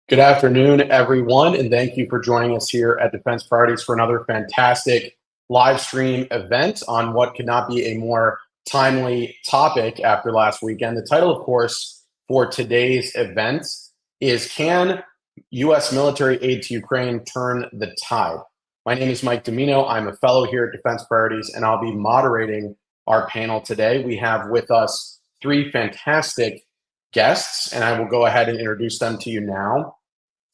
Good afternoon, everyone, and thank you for joining us here at Defense Priorities for another fantastic live stream event on what could not be a more timely topic after last weekend. The title, of course, for today's event is Can U.S. Military Aid to Ukraine Turn the Tide? My name is Mike Domino. I'm a fellow here at Defense Priorities, and I'll be moderating our panel today. We have with us three fantastic guests, and I will go ahead and introduce them to you now.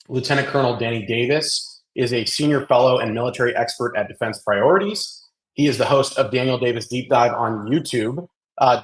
Lieutenant Colonel Danny Davis is a senior fellow and military expert at Defense Priorities. He is the host of Daniel Davis Deep Dive on YouTube.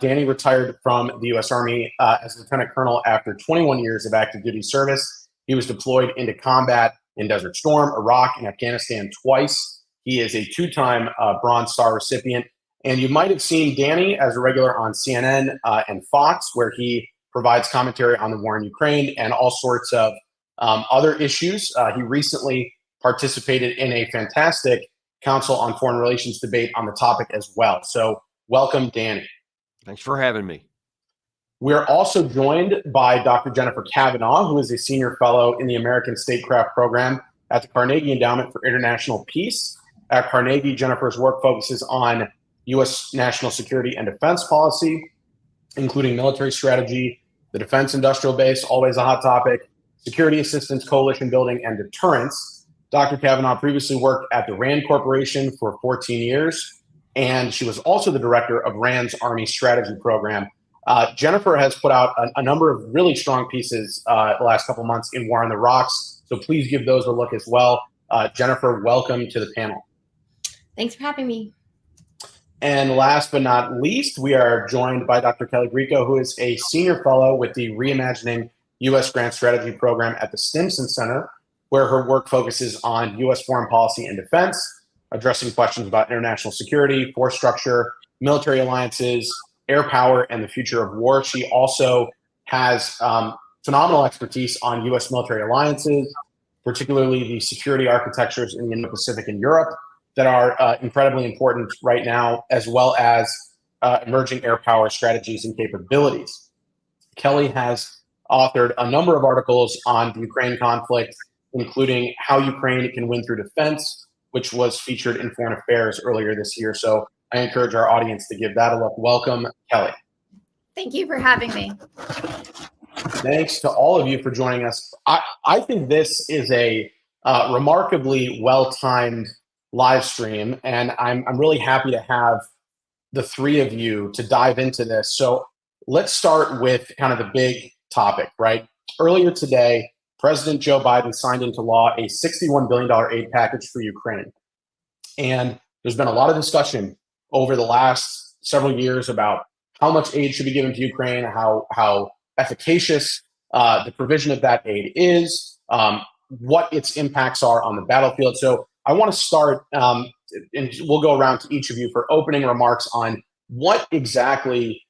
Danny retired from the U.S. Army as Lieutenant Colonel after 21 years of active duty service. He was deployed into combat in Desert Storm, Iraq, and Afghanistan twice. He is a two-time Bronze Star recipient. And you might have seen Danny as a regular on CNN and Fox, where he provides commentary on the war in Ukraine and all sorts of other issues. He recently participated in a fantastic Council on Foreign Relations debate on the topic as well. So welcome, Danny. Thanks for having me. We're also joined by Dr. Jennifer Kavanaugh, who is a senior fellow in the American Statecraft Program at the Carnegie Endowment for International Peace. At Carnegie, Jennifer's work focuses on U.S. national security and defense policy, including military strategy, the defense industrial base, always a hot topic, security assistance, coalition building, and deterrence. Dr. Kavanaugh previously worked at the RAND Corporation for 14 years, and she was also the director of RAND's Army Strategy Program. Jennifer has put out a number of really strong pieces the last couple months in War on the Rocks, so please give those a look as well. Jennifer, welcome to the panel. Thanks for having me. And last but not least, we are joined by Dr. Kelly Grieco, who is a senior fellow with the Reimagining U.S. Grant Strategy Program at the Stimson Center, where her work focuses on U.S. foreign policy and defense, addressing questions about international security, force structure, military alliances, air power, and the future of war. She also has phenomenal expertise on U.S. military alliances, particularly the security architectures in the Indo-Pacific and Europe that are incredibly important right now, as well as emerging air power strategies and capabilities. Kelly has authored a number of articles on the Ukraine conflict, including How Ukraine Can Win Through Defense, which was featured in Foreign Affairs earlier this year. So I encourage our audience to give that a look. Welcome, Kelly. Thank you for having me. Thanks to all of you for joining us. I think this is a remarkably well-timed live stream, and I'm really happy to have the three of you to dive into this. So let's start with kind of the big topic, right? Earlier today, President Joe Biden signed into law a $61 billion aid package for Ukraine. And there's been a lot of discussion over the last several years about how much aid should be given to Ukraine, how efficacious the provision of that aid is, what its impacts are on the battlefield. So I want to start, and we'll go around to each of you for opening remarks on what exactly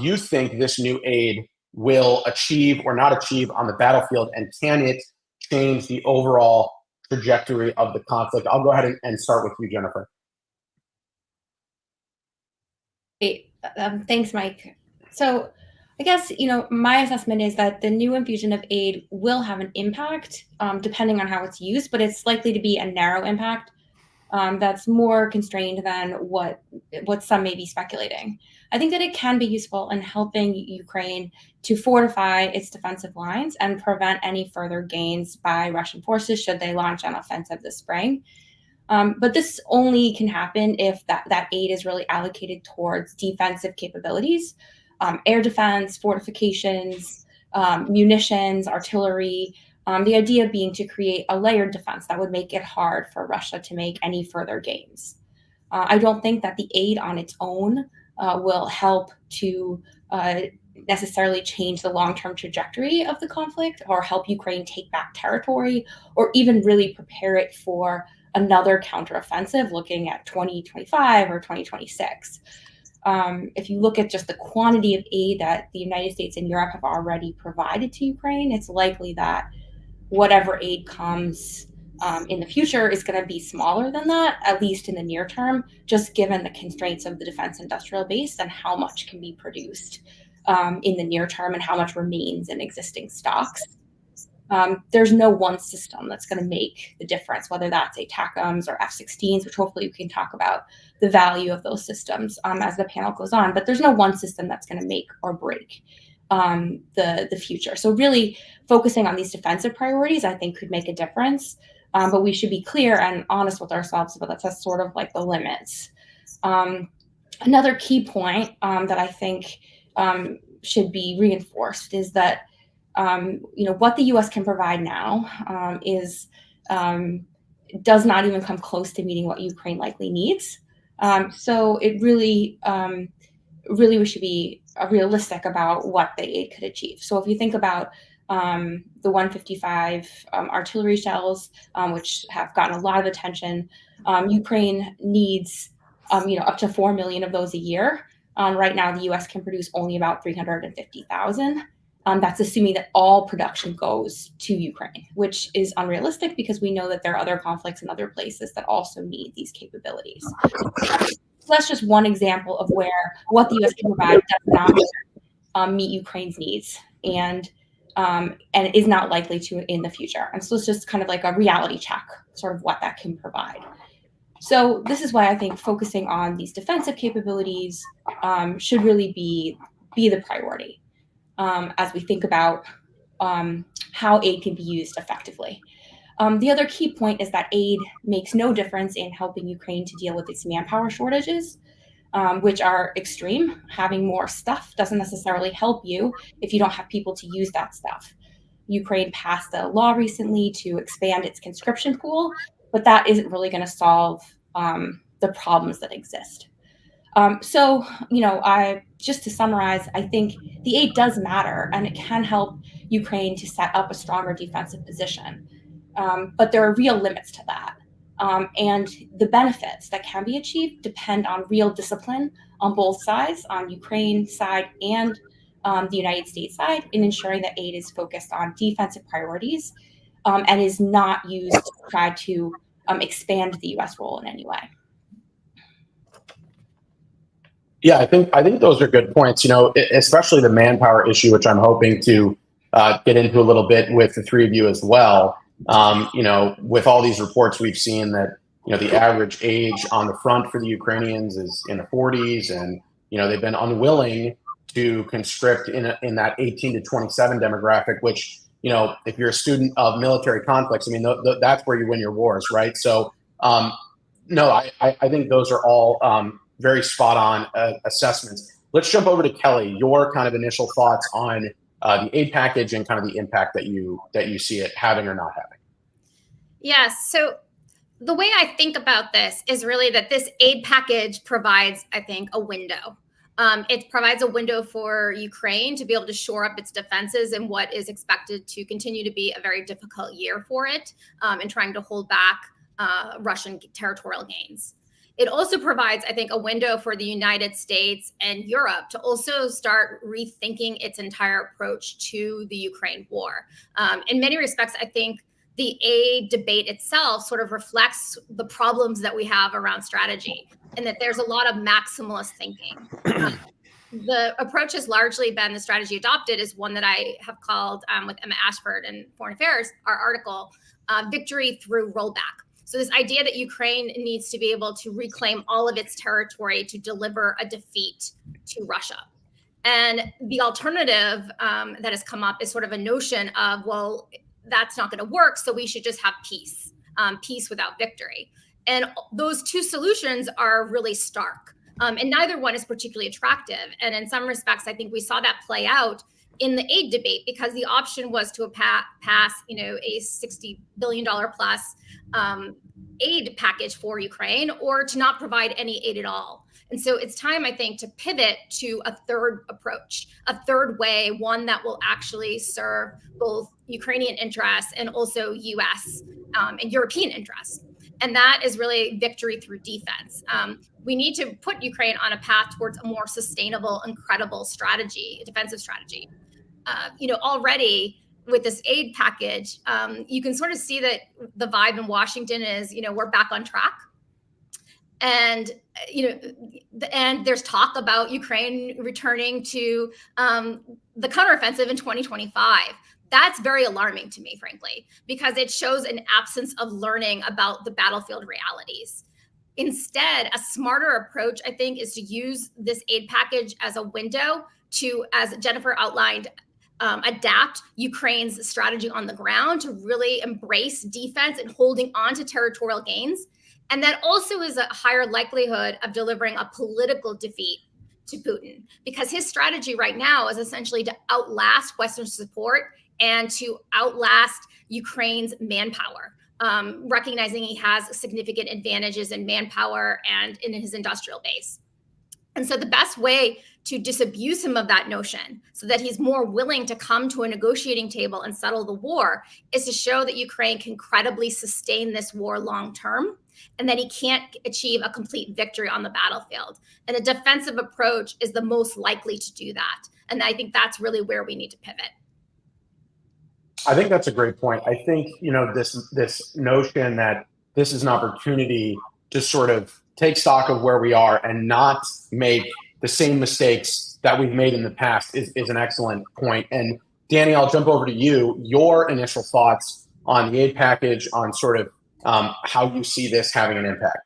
you think this new aid will achieve or not achieve on the battlefield, and can it change the overall trajectory of the conflict? I'll go ahead and start with you, Jennifer. Thanks, Mike. So I guess, my assessment is that the new infusion of aid will have an impact depending on how it's used, but it's likely to be a narrow impact that's more constrained than what some may be speculating. I think that it can be useful in helping Ukraine to fortify its defensive lines and prevent any further gains by Russian forces should they launch an offensive this spring. But this only can happen if that aid is really allocated towards defensive capabilities, air defense, fortifications, munitions, artillery. The idea being to create a layered defense that would make it hard for Russia to make any further gains. I don't think that the aid on its own will help to necessarily change the long-term trajectory of the conflict or help Ukraine take back territory or even really prepare it for another counteroffensive looking at 2025 or 2026. If you look at just the quantity of aid that the United States and Europe have already provided to Ukraine, it's likely that whatever aid comes in the future is going to be smaller than that, at least in the near term, just given the constraints of the defense industrial base and how much can be produced in the near term and how much remains in existing stocks. there's no one system that's going to make the difference, whether that's ATACMS or F-16s, which hopefully we can talk about the value of those systems as the panel goes on. But there's no one system that's going to make or break the future. So really focusing on these defensive priorities, I think, could make a difference. But we should be clear and honest with ourselves about that's sort of like the limits. Another key point that I think should be reinforced is that what the U.S. can provide now does not even come close to meeting what Ukraine likely needs. So it really we should be realistic about what the aid could achieve. So if you think about the 155 artillery shells, which have gotten a lot of attention, Ukraine needs up to 4 million of those a year. Right now, the U.S. can produce only about 350,000. That's assuming that all production goes to Ukraine, which is unrealistic because we know that there are other conflicts in other places that also need these capabilities. So that's just one example of where what the U.S. can provide does not meet Ukraine's needs and is not likely to in the future. And so it's just kind of like a reality check, sort of what that can provide. So this is why I think focusing on these defensive capabilities should really be the priority as we think about how aid can be used effectively. The other key point is that aid makes no difference in helping Ukraine to deal with its manpower shortages, which are extreme. Having more stuff doesn't necessarily help you if you don't have people to use that stuff. Ukraine passed a law recently to expand its conscription pool, but that isn't really going to solve the problems that exist. So, just to summarize, I think the aid does matter and it can help Ukraine to set up a stronger defensive position. But there are real limits to that. And the benefits that can be achieved depend on real discipline on both sides, on Ukraine's side and the United States side, in ensuring that aid is focused on defensive priorities and is not used to try to expand the U.S. role in any way. Yeah, I think those are good points. Especially the manpower issue, which I'm hoping to get into a little bit with the three of you as well. With all these reports, we've seen that the average age on the front for the Ukrainians is in the 40s, and they've been unwilling to conscript in that 18 to 27 demographic. Which if you're a student of military conflicts, I mean that's where you win your wars, right? So no, I think those are all very spot on assessments. Let's jump over to Kelly. Your kind of initial thoughts on the aid package and kind of the impact that you see it having or not having. Yes. So the way I think about this is really that this aid package provides, I think, a window. It provides a window for Ukraine to be able to shore up its defenses in what is expected to continue to be a very difficult year for it in trying to hold back Russian territorial gains. It also provides, I think, a window for the United States and Europe to also start rethinking its entire approach to the Ukraine war. In many respects, I think the aid debate itself sort of reflects the problems that we have around strategy, and that there's a lot of maximalist thinking. The approach has largely been, the strategy adopted is one that I have called with Emma Ashford in Foreign Affairs, our article, victory through rollback. So this idea that Ukraine needs to be able to reclaim all of its territory to deliver a defeat to Russia. And the alternative that has come up is sort of a notion of, well, that's not going to work, so we should just have peace, peace without victory. And those two solutions are really stark. And neither one is particularly attractive. And in some respects, I think we saw that play out in the aid debate, because the option was to pass, a $60 billion plus aid package for Ukraine, or to not provide any aid at all. And so it's time, I think, to pivot to a third approach, a third way, one that will actually serve both Ukrainian interests and also U.S. And European interests. And that is really victory through defense. We need to put Ukraine on a path towards a more sustainable and credible strategy, a defensive strategy. Already with this aid package, you can sort of see that the vibe in Washington is, we're back on track. And and there's talk about Ukraine returning to the counteroffensive in 2025. That's very alarming to me, frankly, because it shows an absence of learning about the battlefield realities. Instead, a smarter approach, I think, is to use this aid package as a window to, as Jennifer outlined, adapt Ukraine's strategy on the ground to really embrace defense and holding on to territorial gains. And that also is a higher likelihood of delivering a political defeat to Putin, because his strategy right now is essentially to outlast Western support and to outlast Ukraine's manpower, recognizing he has significant advantages in manpower and in his industrial base. And so the best way to disabuse him of that notion so that he's more willing to come to a negotiating table and settle the war is to show that Ukraine can credibly sustain this war long term and that he can't achieve a complete victory on the battlefield. And a defensive approach is the most likely to do that. And I think that's really where we need to pivot. I think that's a great point. I think, this notion that this is an opportunity to sort of take stock of where we are and not make the same mistakes that we've made in the past is an excellent point. And Danny, I'll jump over to you. Your initial thoughts on the aid package, on sort of how you see this having an impact.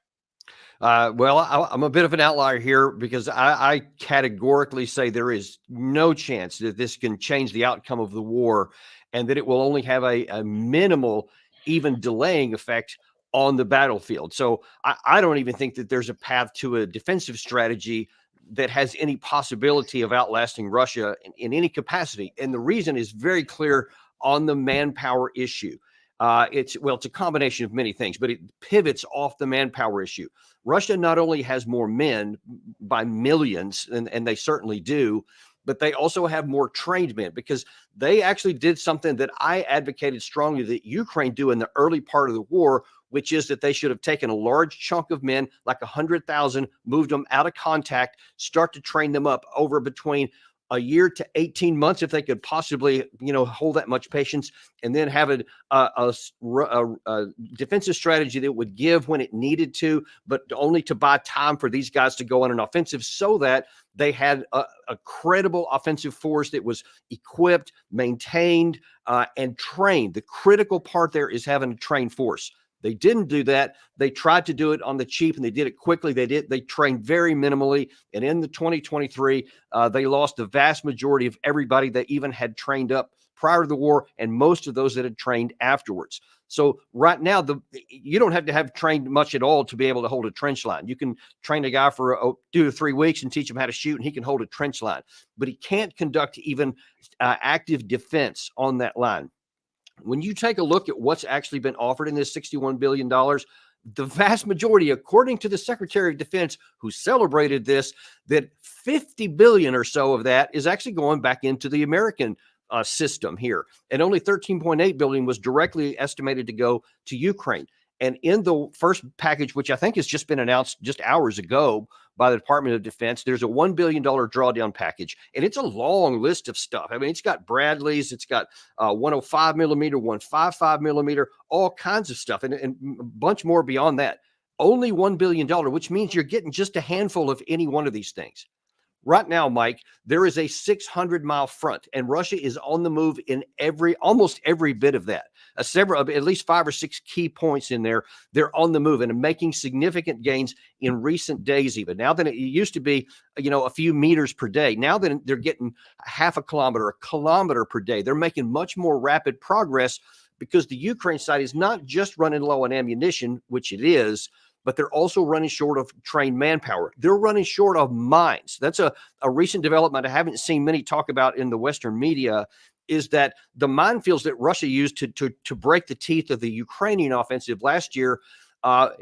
Well, I'm a bit of an outlier here because I categorically say there is no chance that this can change the outcome of the war, and that it will only have a minimal, even delaying effect on the battlefield. So I don't even think that there's a path to a defensive strategy that has any possibility of outlasting Russia in any capacity. And the reason is very clear on the manpower issue. It's a combination of many things, but it pivots off the manpower issue. Russia not only has more men by millions, and they certainly do, but they also have more trained men, because they actually did something that I advocated strongly that Ukraine do in the early part of the war, which is that they should have taken a large chunk of men, like 100,000, moved them out of contact, start to train them up over between a year to 18 months, if they could possibly, hold that much patience, and then have a defensive strategy that would give when it needed to, but only to buy time for these guys to go on an offensive, so that they had a credible offensive force that was equipped, maintained, and trained. The critical part there is having a trained force. They didn't do that. They tried to do it on the cheap, and they did it quickly. They trained very minimally. And in the 2023, they lost the vast majority of everybody that even had trained up prior to the war, and most of those that had trained afterwards. So right now, you don't have to have trained much at all to be able to hold a trench line. You can train a guy for 2 to 3 weeks and teach him how to shoot, and he can hold a trench line. But he can't conduct even active defense on that line. When you take a look at what's actually been offered in this $61 billion, the vast majority, according to the Secretary of Defense, who celebrated this, that 50 billion or so of that is actually going back into the American system here. And only 13.8 billion was directly estimated to go to Ukraine. And in the first package, which I think has just been announced just hours ago by the Department of Defense, there's a $1 billion drawdown package. And it's a long list of stuff. I mean, it's got Bradleys, it's got 105 millimeter, 155 millimeter, all kinds of stuff, and a bunch more beyond that. Only $1 billion, which means you're getting just a handful of any one of these things. Right now, Mike, there is a 600-mile front, and Russia is on the move in almost every bit of that. At least 5 or 6 key points in there. They're on the move and making significant gains in recent days. Even now, than it used to be, a few meters per day. Now that they're getting half a kilometer per day. They're making much more rapid progress, because the Ukraine side is not just running low on ammunition, which it is, but they're also running short of trained manpower. They're running short of mines. That's a recent development I haven't seen many talk about in the Western media, is that the minefields that Russia used to break the teeth of the Ukrainian offensive last year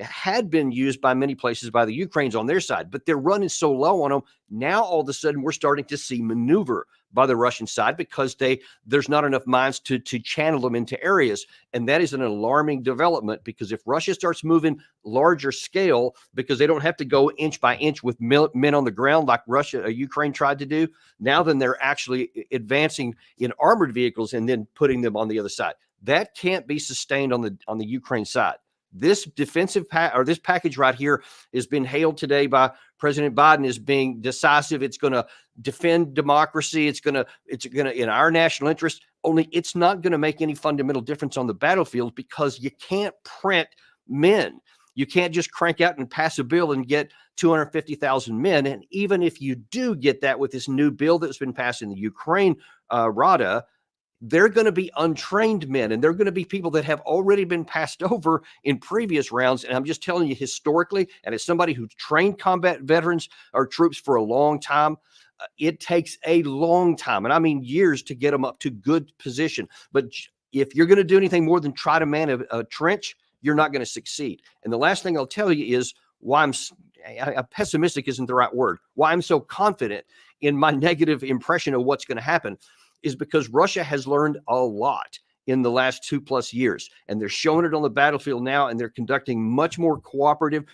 had been used by many places by the Ukrainians on their side, but they're running so low on them. Now, all of a sudden, we're starting to see maneuver by the Russian side, because there's not enough mines to channel them into areas. And that is an alarming development, because if Russia starts moving larger scale, because they don't have to go inch by inch with men on the ground like Ukraine tried to do, now then they're actually advancing in armored vehicles and then putting them on the other side. That can't be sustained on the Ukraine side. This defensive this package right here has been hailed today by President Biden as being decisive. It's going to defend democracy. It's going to in our national interest. Only it's not going to make any fundamental difference on the battlefield because you can't print men. You can't just crank out and pass a bill and get 250,000 men. And even if you do get that with this new bill that's been passed in the Ukraine Rada, they're going to be untrained men, and they're going to be people that have already been passed over in previous rounds. And I'm just telling you historically, and as somebody who's trained combat veterans or troops for a long time, it takes a long time, and I mean years, to get them up to good position. But if you're going to do anything more than try to man a trench, you're not going to succeed. And the last thing I'll tell you is why pessimistic isn't the right word. Why I'm so confident in my negative impression of what's going to happen is because Russia has learned a lot in the last 2+ years, and they're showing it on the battlefield now, and they're conducting much more cooperative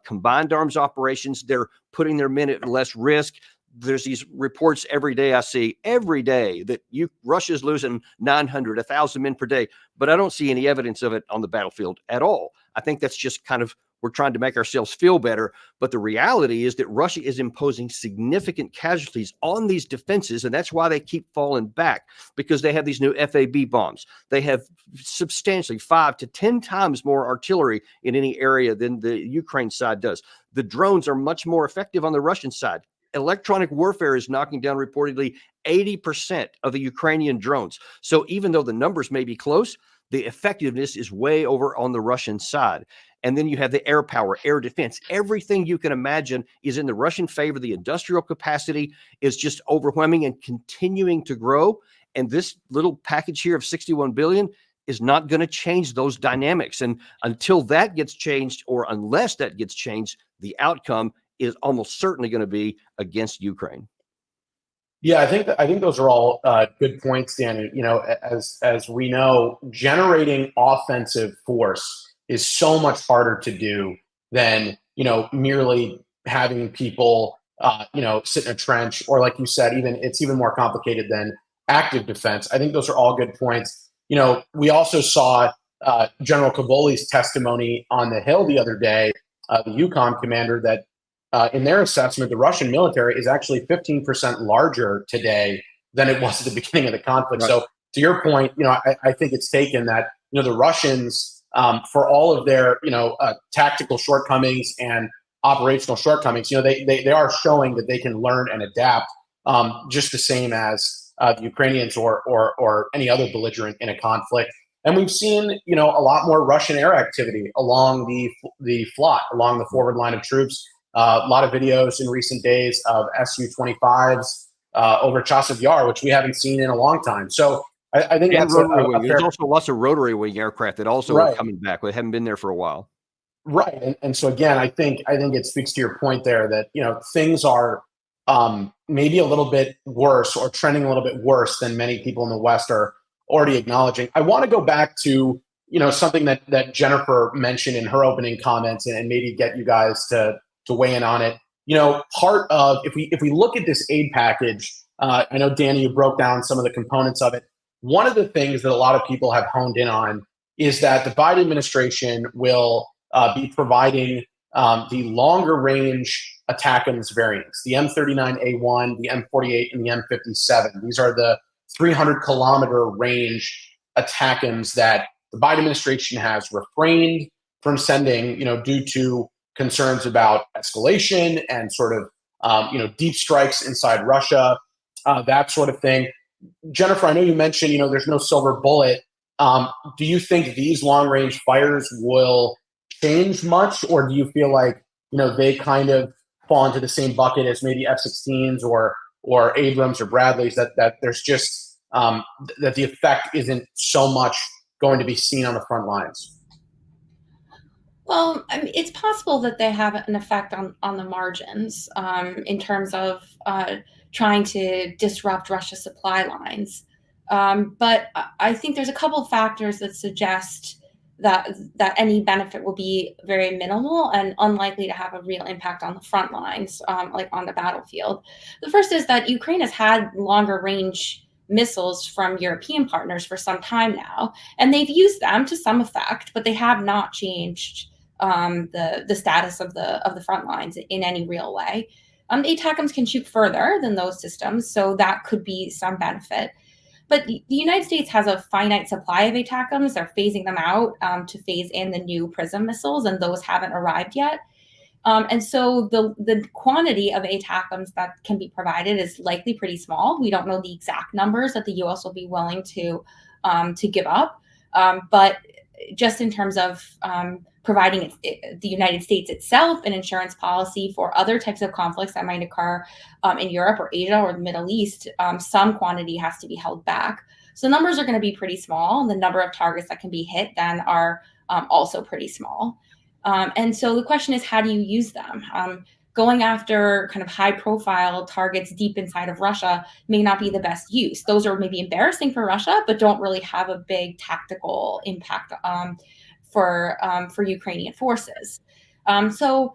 combined arms operations. They're putting their men at less risk. There's these reports every day I see every day that Russia's losing 900, 1,000 men per day, but I don't see any evidence of it on the battlefield at all. I think that's just kind of, we're trying to make ourselves feel better. But the reality is that Russia is imposing significant casualties on these defenses. And that's why they keep falling back, because they have these new FAB bombs. They have substantially 5 to 10 times more artillery in any area than the Ukraine side does. The drones are much more effective on the Russian side. Electronic warfare is knocking down reportedly 80% of the Ukrainian drones. So even though the numbers may be close, the effectiveness is way over on the Russian side. And then you have the air power, air defense. Everything you can imagine is in the Russian favor. The industrial capacity is just overwhelming and continuing to grow. And this little package here of $61 billion is not going to change those dynamics. And until that gets changed, or unless that gets changed, the outcome is almost certainly going to be against Ukraine. Yeah, I think those are all good points, Danny. You know, as we know, generating offensive force is so much harder to do than, you know, merely having people, sit in a trench, or like you said, it's even more complicated than active defense. I think those are all good points. You know, we also saw General Cavoli's testimony on the Hill the other day, the UCOM commander, that in their assessment, the Russian military is actually 15% larger today than it was at the beginning of the conflict. Right. So to your point, you know, I think it's taken that, you know, the Russians, for all of their, tactical shortcomings and operational shortcomings, you know, they are showing that they can learn and adapt, just the same as the Ukrainians or any other belligerent in a conflict. And we've seen, you know, a lot more Russian air activity along the FLOT, along the forward line of troops. A lot of videos in recent days of Su-25s over Chasiv Yar, which we haven't seen in a long time. So I think that's there's also lots of rotary wing aircraft that also are coming back. They haven't been there for a while. Right. And so again, I think it speaks to your point there that, you know, things are maybe a little bit worse, or trending a little bit worse than many people in the West are already acknowledging. I want to go back to, you know, something that Jennifer mentioned in her opening comments, and maybe get you guys to weigh in on it. You know, part of, if we look at this aid package, I know, Danny, you broke down some of the components of it. One of the things that a lot of people have honed in on is that the Biden administration will be providing the longer range ATACMS variants, the M39A1, the M48, and the M57. These are the 300-kilometer range ATACMS that the Biden administration has refrained from sending, you know, due to concerns about escalation and sort of, deep strikes inside Russia, that sort of thing. Jennifer, I know you mentioned, you know, there's no silver bullet. Do you think these long-range fires will change much, or do you feel like, you know, they kind of fall into the same bucket as maybe F-16s or Abrams or Bradleys, that there's just that the effect isn't so much going to be seen on the front lines? Well, I mean, it's possible that they have an effect on the margins, in terms of trying to disrupt Russia's supply lines. But I think there's a couple of factors that suggest that any benefit will be very minimal and unlikely to have a real impact on the front lines, like on the battlefield. The first is that Ukraine has had longer range missiles from European partners for some time now, and they've used them to some effect, but they have not changed the status of the front lines in any real way. ATACMS can shoot further than those systems, so that could be some benefit. But the United States has a finite supply of ATACMS. They're phasing them out to phase in the new PRISM missiles, and those haven't arrived yet. And so the quantity of ATACMS that can be provided is likely pretty small. We don't know the exact numbers that the U.S. will be willing to give up, but just in terms of providing the United States itself an insurance policy for other types of conflicts that might occur in Europe or Asia or the Middle East, some quantity has to be held back. So numbers are going to be pretty small, and the number of targets that can be hit then are also pretty small. And so the question is, how do you use them? Going after kind of high-profile targets deep inside of Russia may not be the best use. Those are maybe embarrassing for Russia, but don't really have a big tactical impact for Ukrainian forces. So,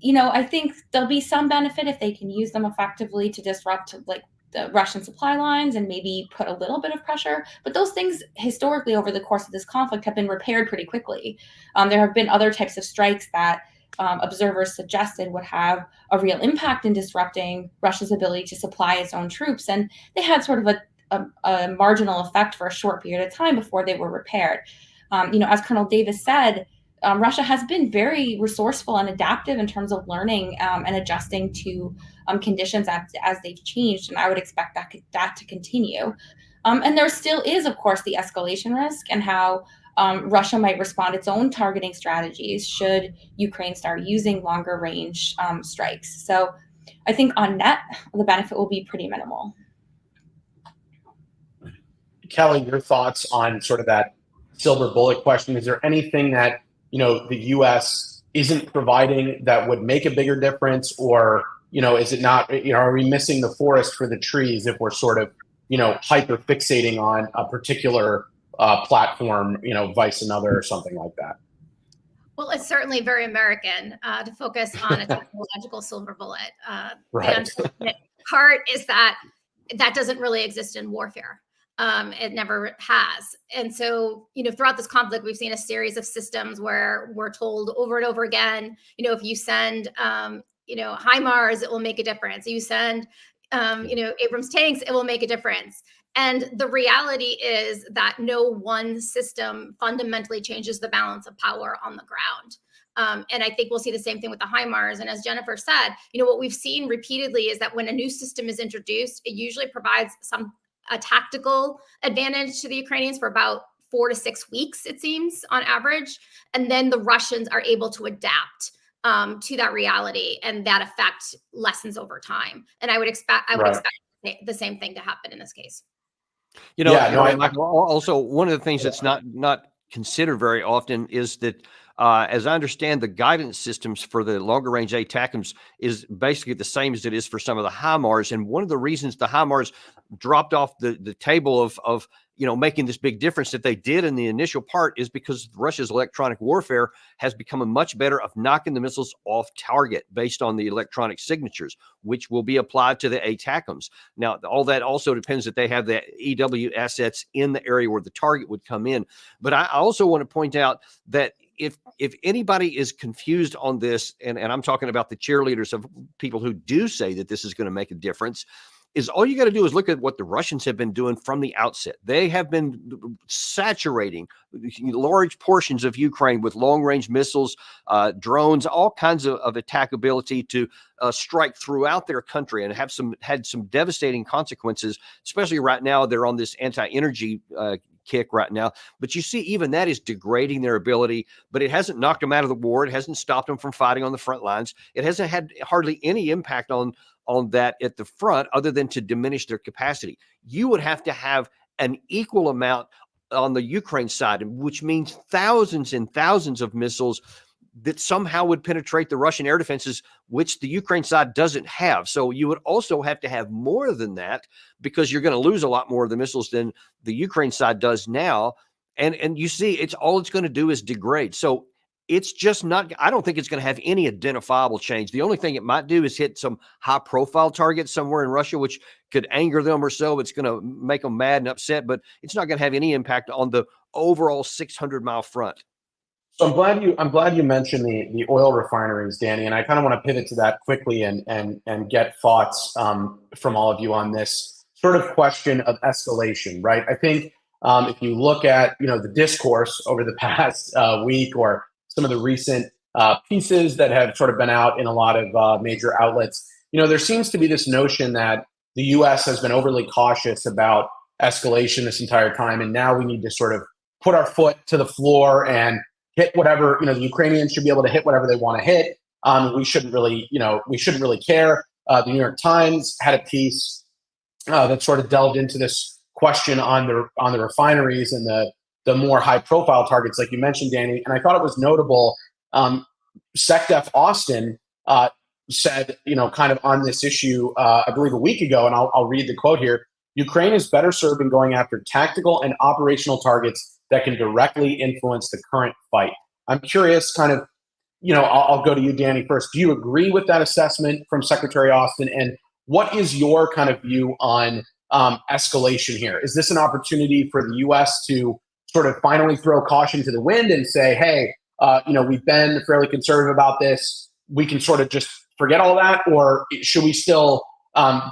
I think there'll be some benefit if they can use them effectively to disrupt like the Russian supply lines and maybe put a little bit of pressure. But those things historically over the course of this conflict have been repaired pretty quickly. There have been other types of strikes that observers suggested would have a real impact in disrupting Russia's ability to supply its own troops. And they had sort of a marginal effect for a short period of time before they were repaired. As Colonel Davis said, Russia has been very resourceful and adaptive in terms of learning and adjusting to conditions as they've changed. And I would expect that to continue. And there still is, of course, the escalation risk and how Russia might respond its own targeting strategies should Ukraine start using longer range strikes. So I think on net, the benefit will be pretty minimal. Kelly, your thoughts on sort of that silver bullet question? Is there anything that the U.S. isn't providing that would make a bigger difference, or is it not? Are we missing the forest for the trees if we're sort of hyper fixating on a particular platform, vice another or something like that? Well, it's certainly very American to focus on a technological silver bullet. Right. The unfortunate part is that doesn't really exist in warfare. It never has. And so, throughout this conflict, we've seen a series of systems where we're told over and over again, if you send, HIMARS, it will make a difference. You send, Abrams tanks, it will make a difference. And the reality is that no one system fundamentally changes the balance of power on the ground. And I think we'll see the same thing with the HIMARS. And as Jennifer said, what we've seen repeatedly is that when a new system is introduced, it usually provides a tactical advantage to the Ukrainians for about 4 to 6 weeks, it seems, on average. And then the Russians are able to adapt to that reality, and that effect lessens over time. And I would expect the same thing to happen in this case. Also, one of the things that's not considered very often is that, as I understand, the guidance systems for the longer range ATACMS is basically the same as it is for some of the HIMARS. And one of the reasons the HIMARS dropped off the table of making this big difference that they did in the initial part is because Russia's electronic warfare has become much better of knocking the missiles off target based on the electronic signatures, which will be applied to the ATACMS. Now, all that also depends that they have the EW assets in the area where the target would come in. But I also want to point out that if anybody is confused on this, and I'm talking about the cheerleaders of people who do say that this is going to make a difference, is all you got to do is look at what the Russians have been doing from the outset. They have been saturating large portions of Ukraine with long-range missiles, drones, all kinds of attack ability to strike throughout their country and had some devastating consequences, especially right now. They're on this anti-energy kick right now. But you see, even that is degrading their ability, but it hasn't knocked them out of the war. It hasn't stopped them from fighting on the front lines. It hasn't had hardly any impact on that at the front other than to diminish their capacity. You would have to have an equal amount on the Ukraine side, which means thousands and thousands of missiles that somehow would penetrate the Russian air defenses, which the Ukraine side doesn't have. So you would also have to have more than that because you're going to lose a lot more of the missiles than the Ukraine side does now. And you see, it's going to do is degrade. So it's just not, I don't think it's going to have any identifiable change. The only thing it might do is hit some high profile targets somewhere in Russia, which could anger them or so. It's going to make them mad and upset, but it's not going to have any impact on the overall 600-mile front. So I'm glad you mentioned the oil refineries, Danny, and I kind of want to pivot to that quickly and get thoughts from all of you on this sort of question of escalation, right? I think if you look at the discourse over the past week, or some of the recent pieces that have sort of been out in a lot of major outlets, there seems to be this notion that the U.S. has been overly cautious about escalation this entire time, and now we need to sort of put our foot to the floor and hit whatever, the Ukrainians should be able to hit whatever they want to hit. We shouldn't really care. The New York Times had a piece that sort of delved into this question on the refineries and the more high profile targets, like you mentioned, Danny. And I thought it was notable. SecDef Austin said, kind of on this issue, I believe a week ago, and I'll read the quote here: Ukraine is better served in going after tactical and operational targets that can directly influence the current fight. I'm curious, kind of, I'll go to you, Danny, first. Do you agree with that assessment from Secretary Austin? And what is your kind of view on escalation here? Is this an opportunity for the U.S. to sort of finally throw caution to the wind and say, hey, we've been fairly conservative about this. We can sort of just forget all that? Or should we still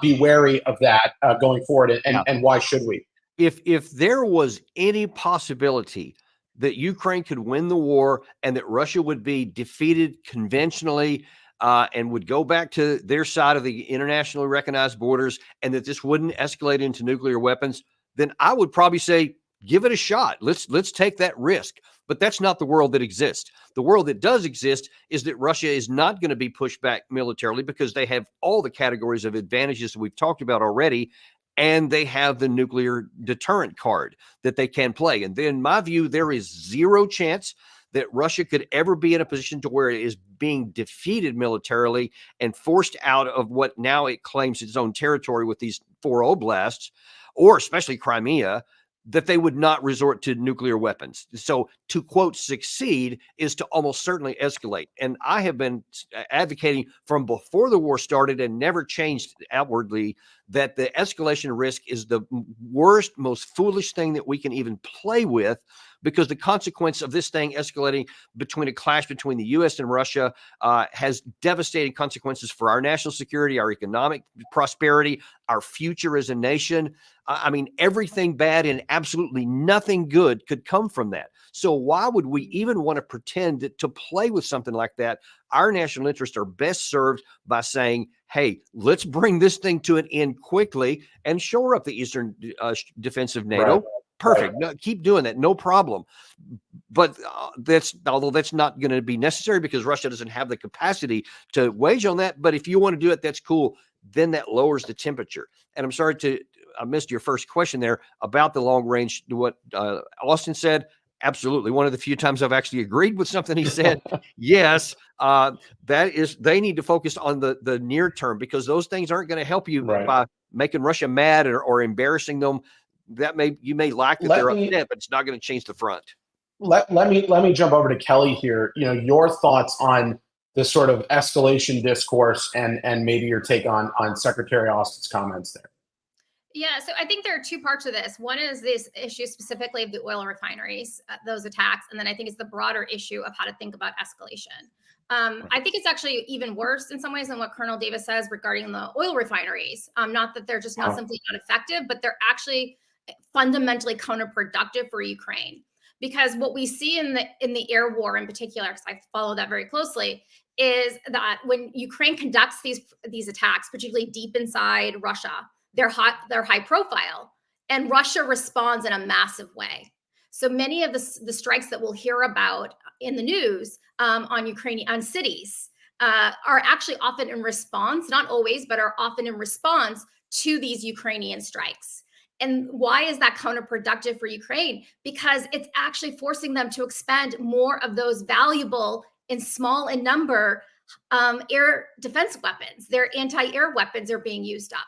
be wary of that going forward? And why should we? If there was any possibility that Ukraine could win the war and that Russia would be defeated conventionally and would go back to their side of the internationally recognized borders, and that this wouldn't escalate into nuclear weapons, then I would probably say, give it a shot. Let's take that risk. But that's not the world that exists. The world that does exist is that Russia is not going to be pushed back militarily because they have all the categories of advantages that we've talked about already. And they have the nuclear deterrent card that they can play. And then, in my view, there is zero chance that Russia could ever be in a position to where it is being defeated militarily and forced out of what now it claims its own territory with these 4 oblasts, or especially Crimea, that they would not resort to nuclear weapons. So to, quote, succeed is to almost certainly escalate. And I have been advocating from before the war started and never changed outwardly that the escalation risk is the worst, most foolish thing that we can even play with, because the consequence of this thing escalating between a clash between the U.S. and Russia has devastating consequences for our national security, our economic prosperity, our future as a nation. I mean, everything bad and absolutely nothing good could come from that. So why would we even want to pretend to play with something like that? Our national interests are best served by saying, hey, let's bring this thing to an end quickly and shore up the Eastern defense of NATO. Right. Perfect. No, keep doing that. No problem. But although that's not going to be necessary because Russia doesn't have the capacity to wage on that. But if you want to do it, that's cool. Then that lowers the temperature. And I'm sorry I missed your first question there about the long range, what Austin said. Absolutely. One of the few times I've actually agreed with something he said. Yes, they need to focus on the near term, because those things aren't going to help you by making Russia mad or embarrassing them. You may like that they're upset, but it's not going to change the front. Let me jump over to Kelly here. Your thoughts on the sort of escalation discourse and maybe your take on Secretary Austin's comments there. Yeah, so I think there are 2 parts of this. One is this issue specifically of the oil refineries, those attacks. And then I think it's the broader issue of how to think about escalation. I think it's actually even worse in some ways than what Colonel Davis says regarding the oil refineries. Not that they're just not simply not effective, but they're actually fundamentally counterproductive for Ukraine. Because what we see in the air war in particular, because I follow that very closely, is that when Ukraine conducts these attacks, particularly deep inside Russia, they're high profile, and Russia responds in a massive way. So many of the strikes that we'll hear about in the news on cities are actually often in response, not always, but are often in response to these Ukrainian strikes. And why is that counterproductive for Ukraine? Because it's actually forcing them to expend more of those valuable and small in number air defense weapons. Their anti-air weapons are being used up.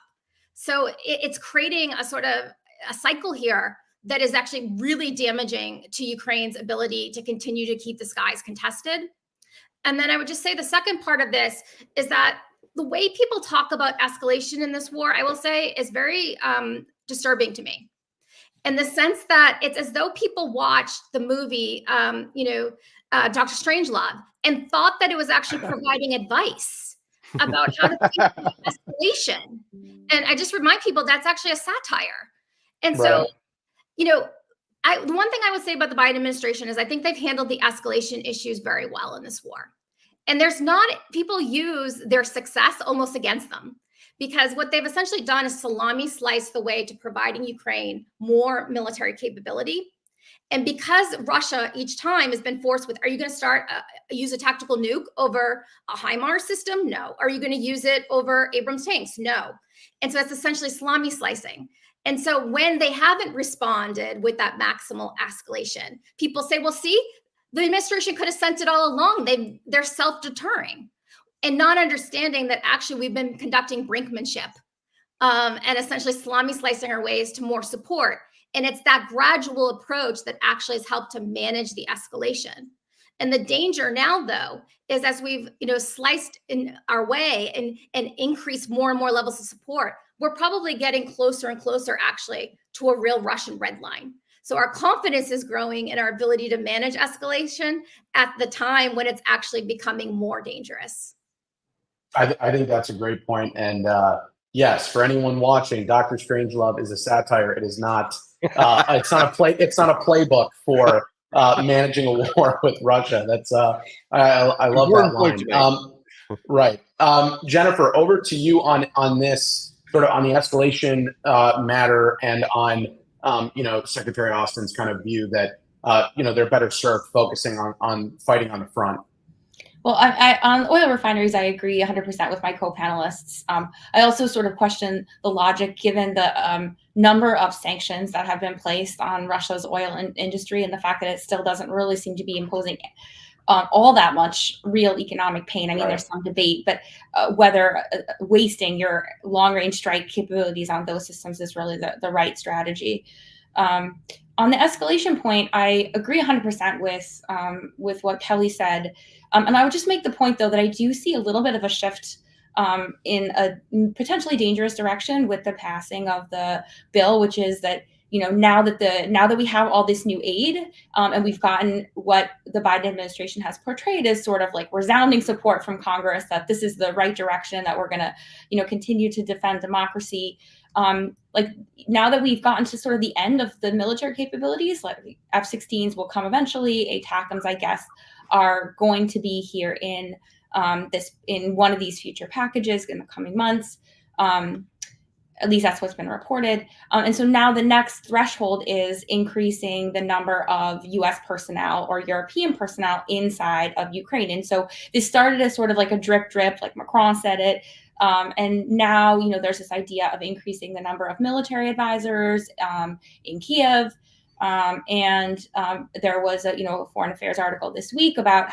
So it's creating a sort of a cycle here that is actually really damaging to Ukraine's ability to continue to keep the skies contested. And then I would just say the second part of this is that the way people talk about escalation in this war, I will say, is very disturbing to me, in the sense that it's as though people watched the movie, Dr. Strangelove, and thought that it was actually providing advice about how to think about escalation. And I just remind people that's actually a satire. And so, the one thing I would say about the Biden administration is I think they've handled the escalation issues very well in this war. And people use their success almost against them, because what they've essentially done is salami slice the way to providing Ukraine more military capability. And because Russia each time has been forced with, are you going to use a tactical nuke over a HIMARS system? No. Are you going to use it over Abrams tanks? No. And so it's essentially salami slicing. And so when they haven't responded with that maximal escalation, people say, well, see, the administration could have sent it all along. They're self-deterring, and not understanding that actually we've been conducting brinkmanship and essentially salami slicing our ways to more support. And it's that gradual approach that actually has helped to manage the escalation. And the danger now, though, is as we've sliced in our way and increased more and more levels of support, we're probably getting closer and closer actually to a real Russian red line. So our confidence is growing in our ability to manage escalation at the time when it's actually becoming more dangerous. I think that's a great point. And yes, for anyone watching, Dr. Strangelove is a satire. It is not. It's not a playbook for managing a war with Russia. That's I love that line. Right, Jennifer, over to you on this sort of on the escalation matter, and on Secretary Austin's kind of view that they're better served focusing on fighting on the front. Well, I on oil refineries, I agree 100% with my co-panelists. I also sort of question the logic given the number of sanctions that have been placed on Russia's oil industry, and the fact that it still doesn't really seem to be imposing all that much real economic pain. I mean, There's some debate, but whether wasting your long-range strike capabilities on those systems is really the right strategy. On the escalation point, I agree 100% with what Kelly said. And I would just make the point, though, that I do see a little bit of a shift in a potentially dangerous direction with the passing of the bill, which is that now that we have all this new aid and we've gotten what the Biden administration has portrayed as sort of like resounding support from Congress that this is the right direction, that we're going to continue to defend democracy. Like now that we've gotten to sort of the end of the military capabilities, like F-16s will come eventually, ATACMs, I guess, are going to be here in one of these future packages in the coming months. At least that's what's been reported. And so now the next threshold is increasing the number of US personnel or European personnel inside of Ukraine. And so this started as sort of like a drip, like Macron said it. And now, there's this idea of increasing the number of military advisors in Kyiv. And there was a foreign affairs article this week about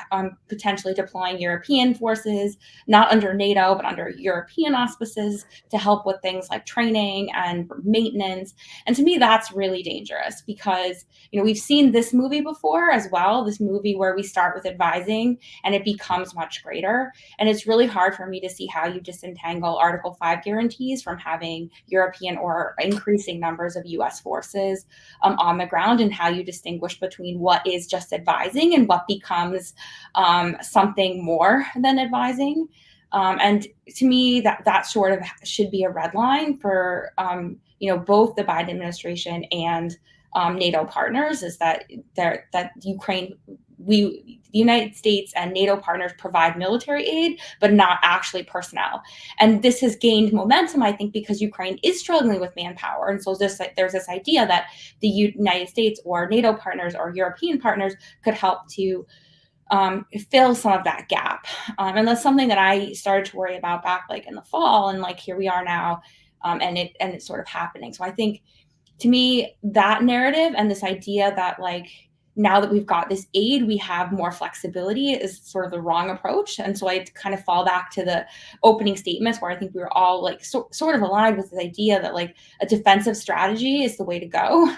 potentially deploying European forces, not under NATO, but under European auspices to help with things like training and maintenance. And to me, that's really dangerous because, we've seen this movie before as well, this movie where we start with advising and it becomes much greater. And it's really hard for me to see how you disentangle Article 5 guarantees from having European or increasing numbers of US forces on the ground, and how you distinguish between what is just advising and what becomes something more than advising. And to me, that sort of should be a red line for both the Biden administration and NATO partners, is that Ukraine, the United States and NATO partners provide military aid, but not actually personnel. And this has gained momentum, I think, because Ukraine is struggling with manpower. And so there's this idea that the United States or NATO partners or European partners could help to fill some of that gap. And that's something that I started to worry about back like in the fall, and like here we are now, and it's sort of happening. So I think, to me, that narrative and this idea that like now that we've got this aid, we have more flexibility is sort of the wrong approach. And so I kind of fall back to the opening statements where I think we were all like sort of aligned with this idea that like a defensive strategy is the way to go.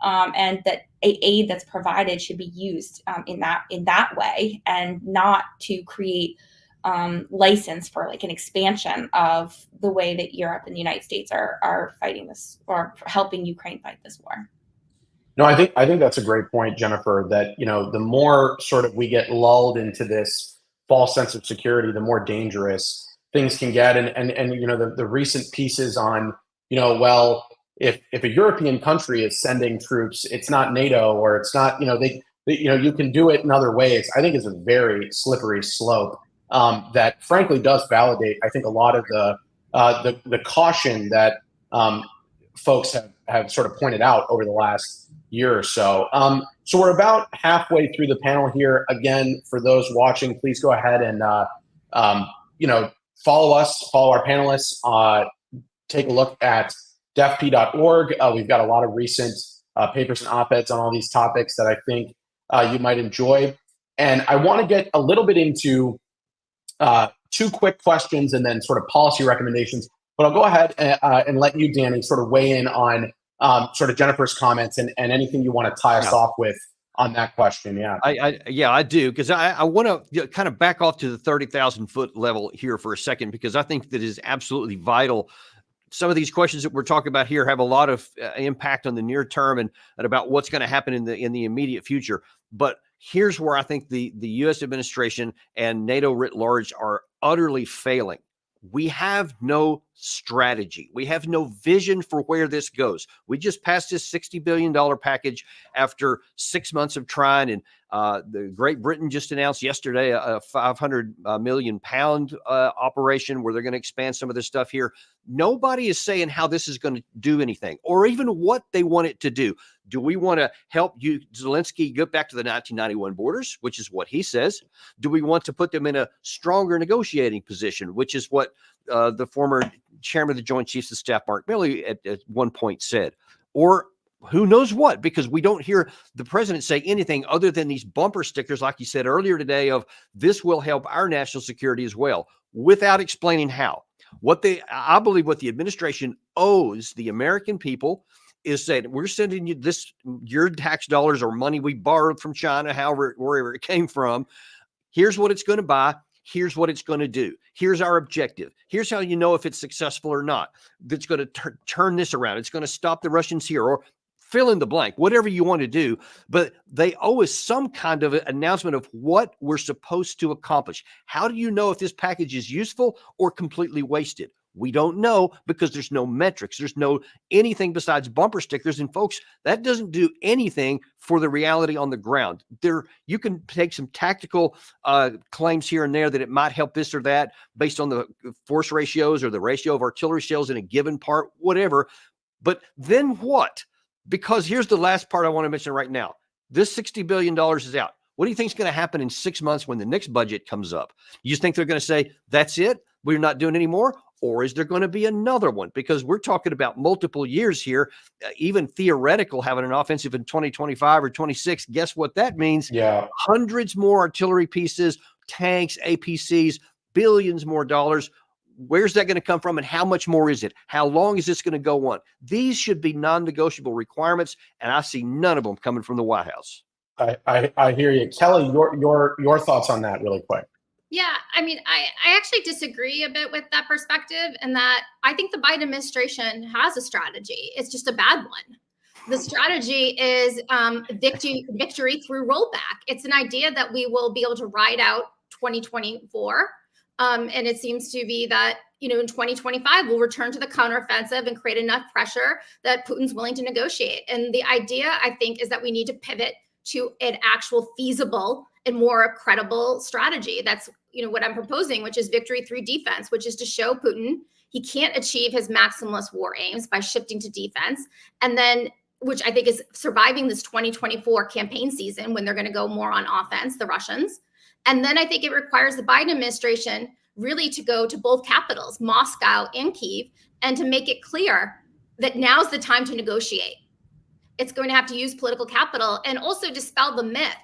and that aid that's provided should be used in that way, and not to create license for like an expansion of the way that Europe and the United States are fighting this, or helping Ukraine fight this war. No, I think that's a great point, Jennifer, that, the more sort of we get lulled into this false sense of security, the more dangerous things can get. And the recent pieces on, well, if a European country is sending troops, it's not NATO, or it's not, you can do it in other ways, I think is a very slippery slope that frankly does validate, I think, a lot of the caution that folks have sort of pointed out over the last year or so. So we're about halfway through the panel here. Again, for those watching, please go ahead and follow us, follow our panelists. Take a look at defp.org. We've got a lot of recent papers and op-eds on all these topics that I think you might enjoy. And I want to get a little bit into two quick questions and then sort of policy recommendations. But I'll go ahead and let you, Danny, sort of weigh in on sort of Jennifer's comments and anything you want to tie us off with on that question. Yeah, I do, because I want to kind of back off to the 30,000 foot level here for a second, because I think that is absolutely vital. Some of these questions that we're talking about here have a lot of impact on the near term and about what's going to happen in the immediate future. But here's where I think the U.S. administration and NATO writ large are utterly failing. We have no strategy. We have no vision for where this goes. We just passed this $60 billion package after 6 months of trying. And the Great Britain just announced yesterday a 500 million pound operation where they're going to expand some of this stuff here. Nobody is saying how this is going to do anything, or even what they want it to do. Do we want to help Zelensky get back to the 1991 borders, which is what he says? Do we want to put them in a stronger negotiating position, which is what the former chairman of the Joint Chiefs of Staff, Mark Milley, at one point said? Or who knows what, because we don't hear the president say anything other than these bumper stickers, like you said earlier today, of this will help our national security as well, without explaining how. I believe what the administration owes the American people is saying, we're sending you this, your tax dollars or money we borrowed from China, wherever it came from. Here's what it's going to buy. Here's what it's going to do. Here's our objective. Here's how you know if it's successful or not. That's going to turn this around. It's going to stop the Russians here, or fill in the blank, whatever you want to do. But they owe us some kind of announcement of what we're supposed to accomplish. How do you know if this package is useful or completely wasted? We don't know, because there's no metrics. There's no anything besides bumper stickers. And folks, that doesn't do anything for the reality on the ground. You can take some tactical claims here and there that it might help this or that based on the force ratios or the ratio of artillery shells in a given part, whatever. But then what? Because here's the last part I want to mention right now. This $60 billion is out. What do you think is going to happen in 6 months when the next budget comes up? You just think they're going to say, that's it? We're not doing any more? Or is there going to be another one? Because we're talking about multiple years here, even theoretical, having an offensive in 2025 or 26. Guess what that means? Yeah. Hundreds more artillery pieces, tanks, APCs, billions more dollars. Where's that going to come from, and how much more is it? How long is this going to go on? These should be non-negotiable requirements, and I see none of them coming from the White House. I hear you. Kelly, your thoughts on that really quick. Yeah, I mean, I actually disagree a bit with that perspective, and that I think the Biden administration has a strategy. It's just a bad one. The strategy is victory through rollback. It's an idea that we will be able to ride out 2024. And it seems to be that, in 2025, we'll return to the counteroffensive and create enough pressure that Putin's willing to negotiate. And the idea, I think, is that we need to pivot to an actual feasible and more credible strategy. That's, what I'm proposing, which is victory through defense, which is to show Putin he can't achieve his maximalist war aims by shifting to defense. And then, which I think is surviving this 2024 campaign season when they're going to go more on offense, the Russians. And then I think it requires the Biden administration really to go to both capitals, Moscow and Kyiv, and to make it clear that now's the time to negotiate. It's going to have to use political capital and also dispel the myth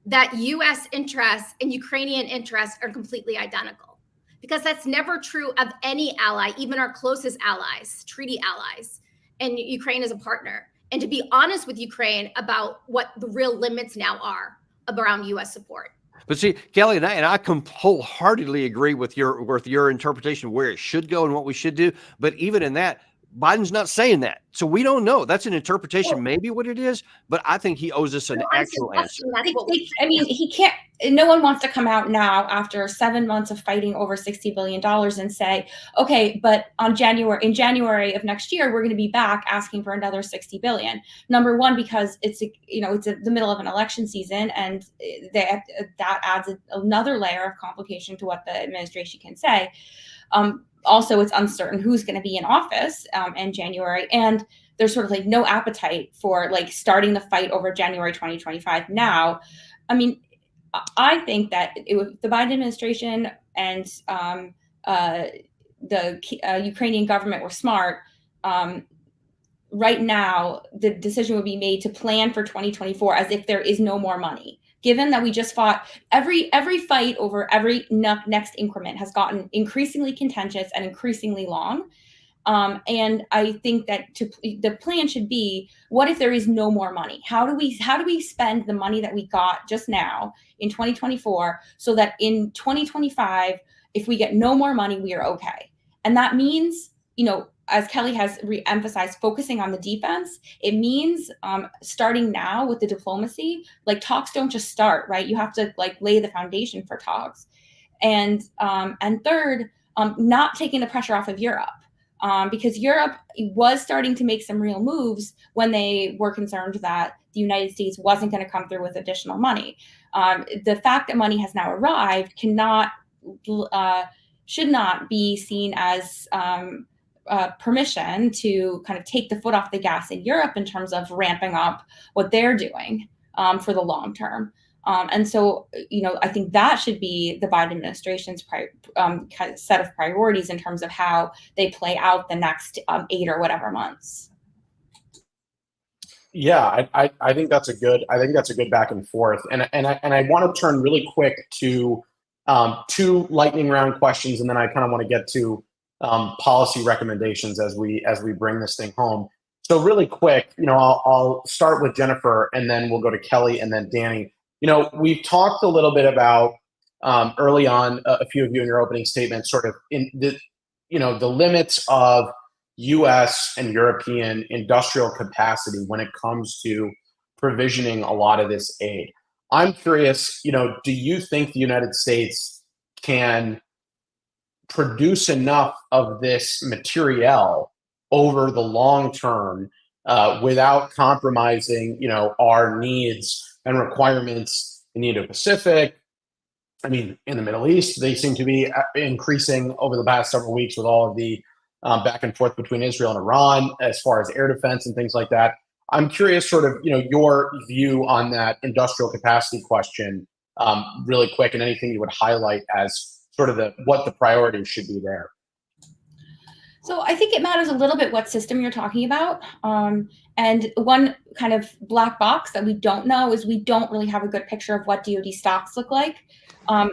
that U.S. interests and Ukrainian interests are completely identical, because that's never true of any ally, even our closest allies, treaty allies. And Ukraine is a partner. and to be honest with Ukraine about what the real limits now are around U.S. support. But see, Kelly, and I wholeheartedly agree with your interpretation of where it should go and what we should do. But even in that, Biden's not saying that. So we don't know. That's an interpretation, maybe what it is, but I think he owes us an actual answer. I mean, he can't, no one wants to come out now after 7 months of fighting over $60 billion and say, okay, but in January of next year, we're going to be back asking for another 60 billion. Number one, because it's the middle of an election season, and that adds another layer of complication to what the administration can say. Also, it's uncertain who's going to be in office in January, and there's sort of like no appetite for like starting the fight over January 2025 now. I mean, I think that the Biden administration and the Ukrainian government were smart. Right now, the decision would be made to plan for 2024 as if there is no more money. Given that we just fought every fight over every next increment has gotten increasingly contentious and increasingly long. And I think that the plan should be, what if there is no more money? How do we spend the money that we got just now in 2024 so that in 2025, if we get no more money, we are okay? And that means, as Kelly has re-emphasized, focusing on the defense. It means starting now with the diplomacy. Like, talks don't just start, right? You have to like lay the foundation for talks. And third, not taking the pressure off of Europe. Because Europe was starting to make some real moves when they were concerned that the United States wasn't going to come through with additional money. The fact that money has now arrived should not be seen as permission to kind of take the foot off the gas in Europe in terms of ramping up what they're doing for the long term. And so, I think that should be the Biden administration's kind of set of priorities in terms of how they play out the next 8 or whatever months. Yeah, I think that's a good back and forth. And I want to turn really quick to 2 lightning round questions, and then I kind of want to get to policy recommendations as we bring this thing home. So really quick, I'll start with Jennifer, and then we'll go to Kelly, and then Danny. We've talked a little bit about early on, a few of you in your opening statements, sort of in the limits of U.S. and European industrial capacity when it comes to provisioning a lot of this aid. I'm curious, do you think the United States can produce enough of this material over the long term without compromising, our needs and requirements in the Indo-Pacific? I mean, in the Middle East, they seem to be increasing over the past several weeks with all of the back and forth between Israel and Iran as far as air defense and things like that. I'm curious, sort of, your view on that industrial capacity question, really quick, and anything you would highlight as sort of what the priorities should be there. So I think it matters a little bit what system you're talking about. And one kind of black box that we don't know is we don't really have a good picture of what DoD stocks look like. Some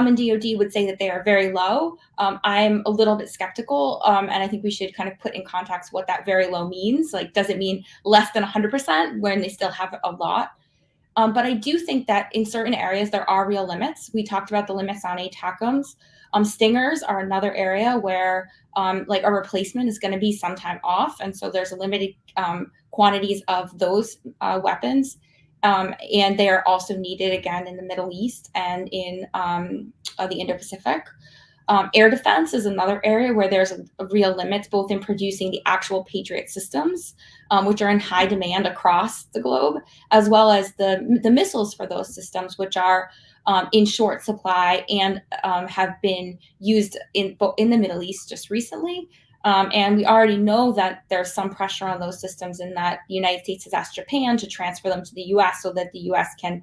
in DoD would say that they are very low. I'm a little bit skeptical, and I think we should kind of put in context what that very low means. Like, does it mean less than 100% when they still have a lot? But I do think that in certain areas there are real limits. We talked about the limits on ATACMS. Stingers are another area where like a replacement is going to be sometime off, and so there's limited quantities of those weapons, and they are also needed again in the Middle East and in the Indo-Pacific. Air defense is another area where there's a real limits, both in producing the actual Patriot systems, which are in high demand across the globe, as well as the missiles for those systems, which are in short supply and have been used in the Middle East just recently. And we already know that there's some pressure on those systems, in that the United States has asked Japan to transfer them to the U.S. so that the U.S. can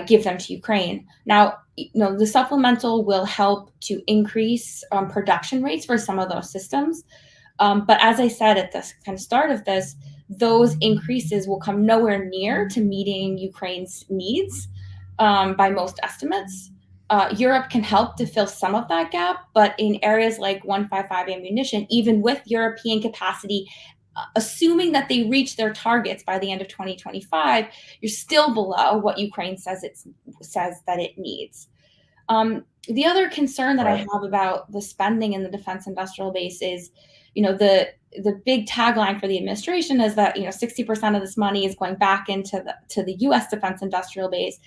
give them to Ukraine. Now, the supplemental will help to increase production rates for some of those systems. But as I said at the kind of start of this, those increases will come nowhere near to meeting Ukraine's needs by most estimates. Europe can help to fill some of that gap, but in areas like 155 ammunition, even with European capacity assuming that they reach their targets by the end of 2025, you're still below what Ukraine says that it needs. The other concern that I have about the spending in the defense industrial base is, the big tagline for the administration is that 60% of this money is going back into the U.S. defense industrial base,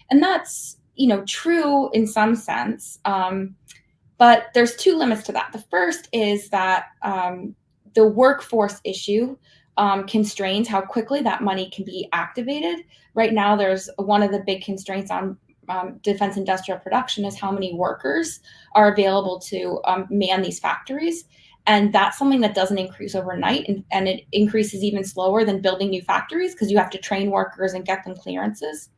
and that's true in some sense, but there's two limits to that. The first is that the workforce issue constrains how quickly that money can be activated. Right now, there's one of the big constraints on defense industrial production is how many workers are available to man these factories. And that's something that doesn't increase overnight, and it increases even slower than building new factories because you have to train workers and get them clearances.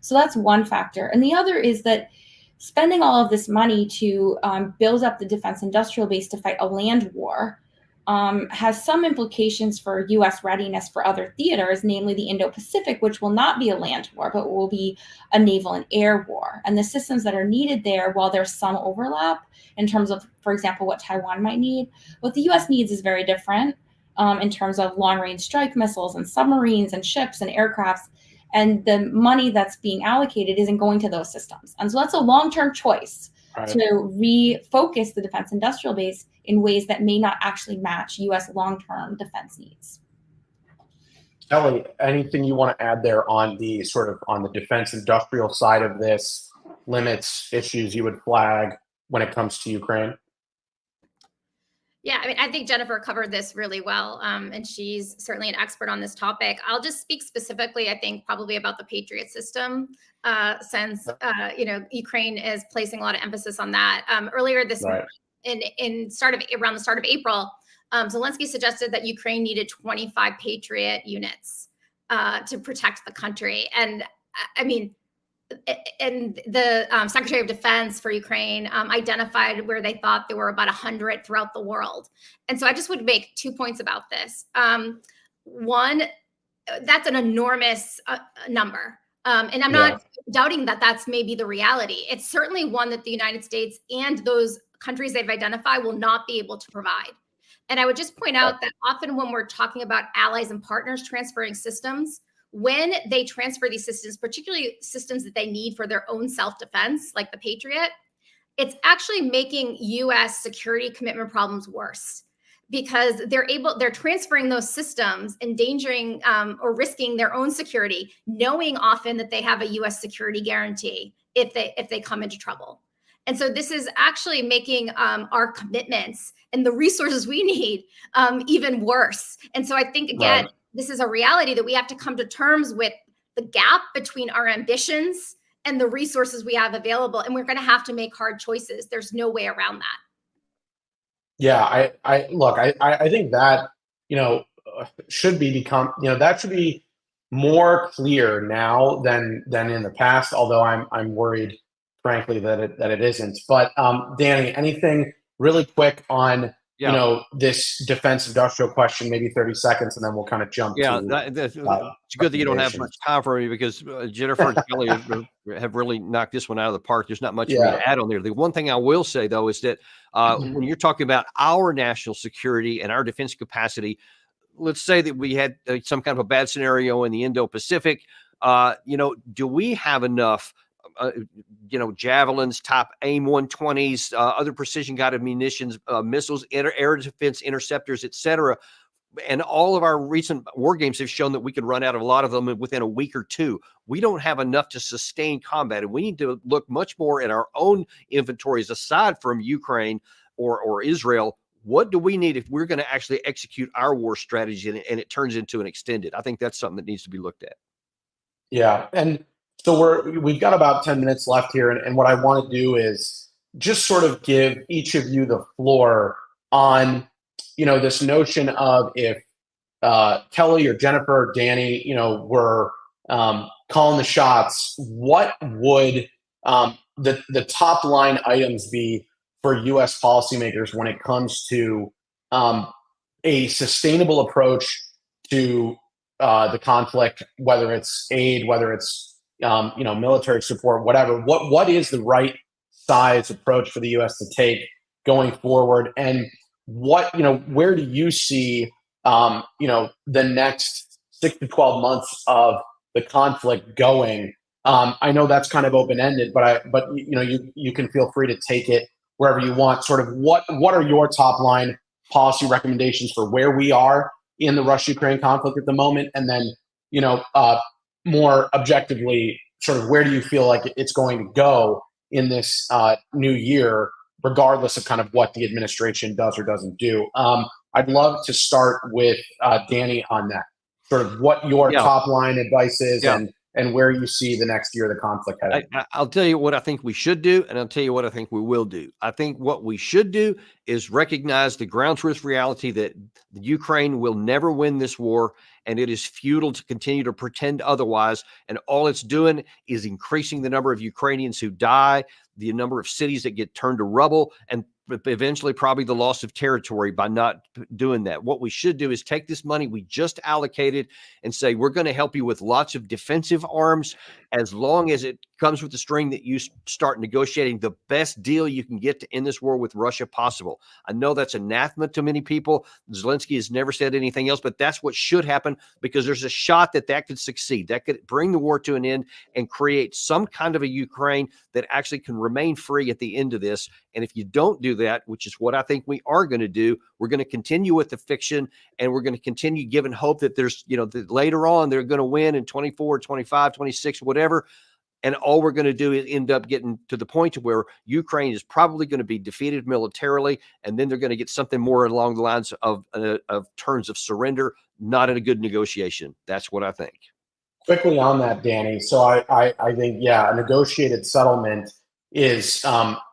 So that's one factor. And the other is that spending all of this money to build up the defense industrial base to fight a land war has some implications for U.S. readiness for other theaters, namely the Indo-Pacific, which will not be a land war, but will be a naval and air war. And the systems that are needed there, while there's some overlap in terms of, for example, what Taiwan might need, what the U.S. needs is very different in terms of long-range strike missiles and submarines and ships and aircrafts. And the money that's being allocated isn't going to those systems. And so that's a long-term choice to refocus the defense industrial base in ways that may not actually match U.S. long-term defense needs. Kelly, anything you want to add there on the defense industrial side of this, limits, issues you would flag when it comes to Ukraine? Yeah, I mean, I think Jennifer covered this really well, and she's certainly an expert on this topic. I'll just speak specifically, I think, probably about the Patriot system, since Ukraine is placing a lot of emphasis on that. Earlier this month, around the start of April, Zelensky suggested that Ukraine needed 25 Patriot units to protect the country, and I mean. And the Secretary of Defense for Ukraine identified where they thought there were about 100 throughout the world. And so I just would make 2 points about this. One, that's an enormous number. And I'm not doubting that that's maybe the reality. It's certainly one that the United States and those countries they've identified will not be able to provide. And I would just point out that often when we're talking about allies and partners transferring systems, when they transfer these systems, particularly systems that they need for their own self-defense, like the Patriot, it's actually making U.S. security commitment problems worse because they're transferring those systems, endangering or risking their own security, knowing often that they have a U.S. security guarantee if they come into trouble. And so this is actually making our commitments and the resources we need even worse. And so I think, again, this is a reality that we have to come to terms with the gap between our ambitions and the resources we have available. And we're going to have to make hard choices. There's no way around that. Yeah, I think that, should be more clear now than in the past, although I'm worried, frankly, that it isn't. But Danny, anything really quick on this defense industrial question, maybe 30 seconds, and then we'll kind of jump to it's good that you don't have much time for me because Jennifer and Kelly have really knocked this one out of the park. There's not much for me to add on there. The one thing I will say, though, is that when you're talking about our national security and our defense capacity, let's say that we had some kind of a bad scenario in the Indo-Pacific, do we have enough javelins, top AIM 120s, other precision guided munitions, missiles, air defense interceptors, etc. And all of our recent war games have shown that we could run out of a lot of them within a week or two. We don't have enough to sustain combat, and we need to look much more at our own inventories aside from Ukraine or Israel. What do we need if we're going to actually execute our war strategy and it turns into an extended? I think that's something that needs to be looked at. Yeah, and so we've got about 10 minutes left here, and what I want to do is just sort of give each of you the floor on, this notion of if Kelly or Jennifer or Danny, were calling the shots, what would the top line items be for U.S. policymakers when it comes to a sustainable approach to the conflict, whether it's aid, whether it's military support, whatever. What is the right size approach for the U.S. to take going forward, and where do you see the next 6 to 12 months of the conflict going. I know that's kind of open ended, but you can feel free to take it wherever you want. Sort of what are your top line policy recommendations for where we are in the Russia-Ukraine conflict at the moment, and then more objectively, sort of where do you feel like it's going to go in this new year, regardless of kind of what the administration does or doesn't do. I'd love to start with Danny on that, sort of what your top line advice is and where you see the next year of the conflict heading. I'll tell you what I think we should do, and I'll tell you what I think we will do. I think what we should do is recognize the ground truth reality that Ukraine will never win this war, and it is futile to continue to pretend otherwise. And all it's doing is increasing the number of Ukrainians who die, the number of cities that get turned to rubble, and eventually probably the loss of territory by not doing that. What we should do is take this money we just allocated and say, we're going to help you with lots of defensive arms as long as it comes with the string that you start negotiating the best deal you can get to end this war with Russia possible. I know that's anathema to many people. Zelensky has never said anything else, but that's what should happen, because there's a shot that could succeed. That could bring the war to an end and create some kind of a Ukraine that actually can remain free at the end of this. And if you don't do that, which is what I think we are going to do, we're going to continue with the fiction, and we're going to continue giving hope that there's, that later on they're going to win in 24, 25, 26, whatever. And all we're going to do is end up getting to the point to where Ukraine is probably going to be defeated militarily, and then they're going to get something more along the lines of terms of surrender, not in a good negotiation. That's what I think. Quickly on that, Danny. So I think, a negotiated settlement is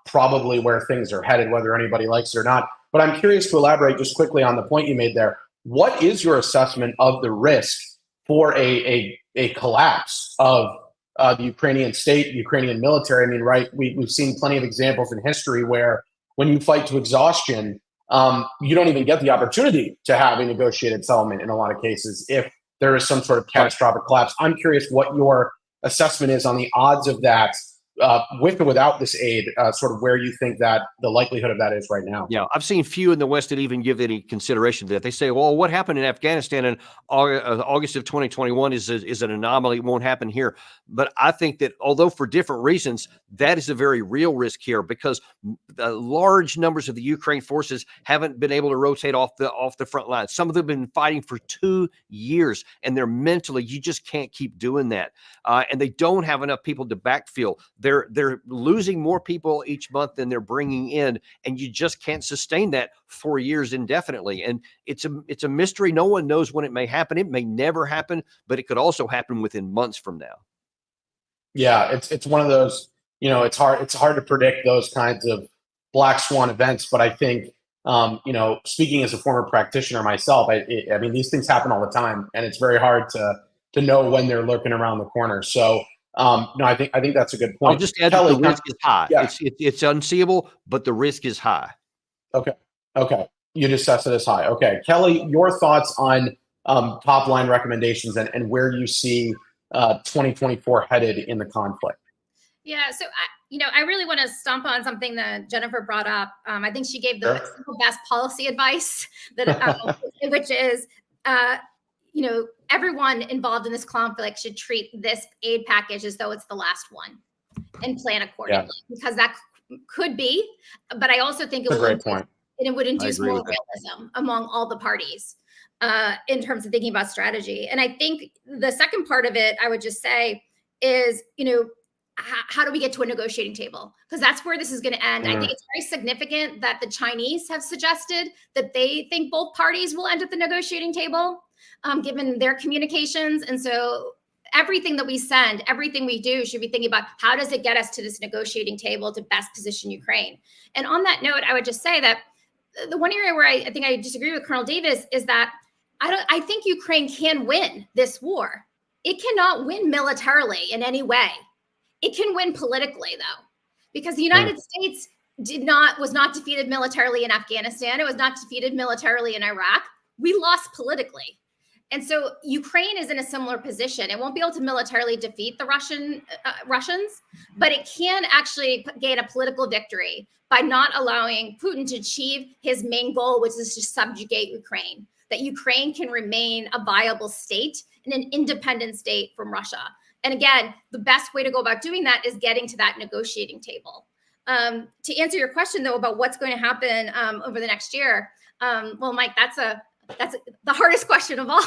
probably where things are headed, whether anybody likes it or not. But I'm curious to elaborate just quickly on the point you made there. What is your assessment of the risk for a collapse of the Ukrainian state, Ukrainian military? I mean, right, we've seen plenty of examples in history where when you fight to exhaustion, you don't even get the opportunity to have a negotiated settlement in a lot of cases if there is some sort of catastrophic collapse. I'm curious what your assessment is on the odds of that, with or without this aid, sort of where you think that the likelihood of that is right now. Yeah, I've seen few in the West that even give any consideration to that. They say, well, what happened in Afghanistan in August of 2021 is an anomaly. It won't happen here. But I think that although for different reasons, that is a very real risk here, because large numbers of the Ukraine forces haven't been able to rotate off the front line. Some of them have been fighting for 2 years, and they're mentally, you just can't keep doing that. And they don't have enough people to backfill. They're losing more people each month than they're bringing in, and you just can't sustain that 4 years indefinitely. And it's a mystery. No one knows when it may happen. It may never happen, but it could also happen within months from now. Yeah, it's one of those, it's hard to predict those kinds of black swan events. But I think, speaking as a former practitioner myself, I mean, these things happen all the time, and it's very hard to know when they're lurking around the corner. So, I think that's a good point. I'll just add that the risk is high. Yeah. It's unseeable, but the risk is high. Okay. You just assess it as high. Okay. Kelly, your thoughts on top line recommendations and where you see 2024 headed in the conflict? Yeah. So, I really want to stomp on something that Jennifer brought up. I think she gave the best policy advice that, which is, everyone involved in this conflict should treat this aid package as though it's the last one and plan accordingly, because that could be. But I also think it would induce more realism among all the parties in terms of thinking about strategy. And I think the second part of it, I would just say, is, how do we get to a negotiating table? Because that's where this is going to end. I think it's very significant that the Chinese have suggested that they think both parties will end at the negotiating table, given their communications. And so everything that we send, everything we do should be thinking about how does it get us to this negotiating table to best position Ukraine. And on that note, I would just say that the one area where I think I disagree with Colonel Davis is that I think Ukraine can win this war. It cannot win militarily in any way. It can win politically, though, because the United States was not defeated militarily in Afghanistan. It was not defeated militarily in Iraq. We lost politically. And so Ukraine is in a similar position. It won't be able to militarily defeat the Russians, but it can actually gain a political victory by not allowing Putin to achieve his main goal, which is to subjugate Ukraine. that Ukraine can remain a viable state and an independent state from Russia. And again, the best way to go about doing that is getting to that negotiating table. To answer your question, though, about what's going to happen over the next year, well, Mike, that's the hardest question of all.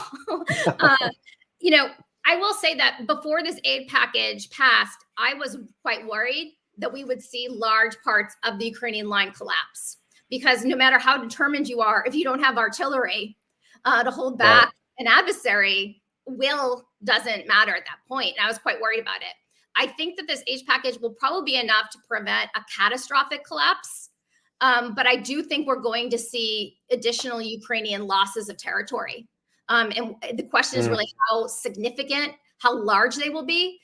I will say that before this aid package passed, I was quite worried that we would see large parts of the Ukrainian line collapse, because no matter how determined you are, if you don't have artillery to hold back an adversary, will doesn't matter at that point. And I was quite worried about it. I think that this aid package will probably be enough to prevent a catastrophic collapse. But I do think we're going to see additional Ukrainian losses of territory. And the question is really how significant, how large they will be,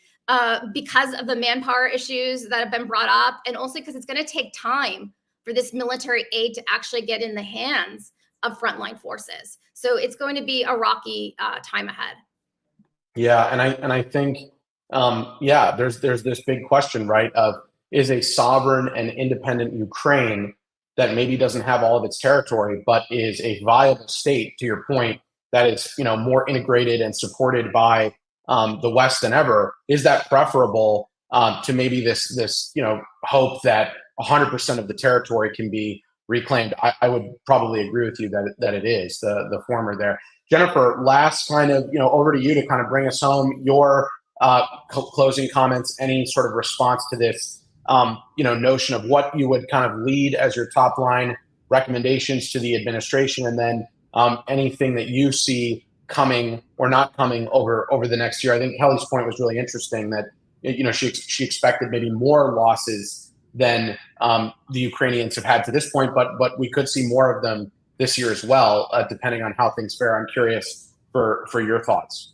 because of the manpower issues that have been brought up, and also because it's going to take time for this military aid to actually get in the hands of frontline forces. So it's going to be a rocky time ahead. Yeah, and I think there's this big question, right, of is a sovereign and independent Ukraine that maybe doesn't have all of its territory, but is a viable state, to your point, that is, more integrated and supported by the West than ever. Is that preferable to maybe this hope that 100% of the territory can be reclaimed? I would probably agree with you that it is the former there. Jennifer, last kind of, over to you to kind of bring us home. Your closing comments, any sort of response to this, notion of what you would kind of lead as your top line recommendations to the administration, and then anything that you see coming or not coming over the next year. I think Kelly's point was really interesting that, she expected maybe more losses than the Ukrainians have had to this point, but we could see more of them this year as well, depending on how things fare. I'm curious for your thoughts.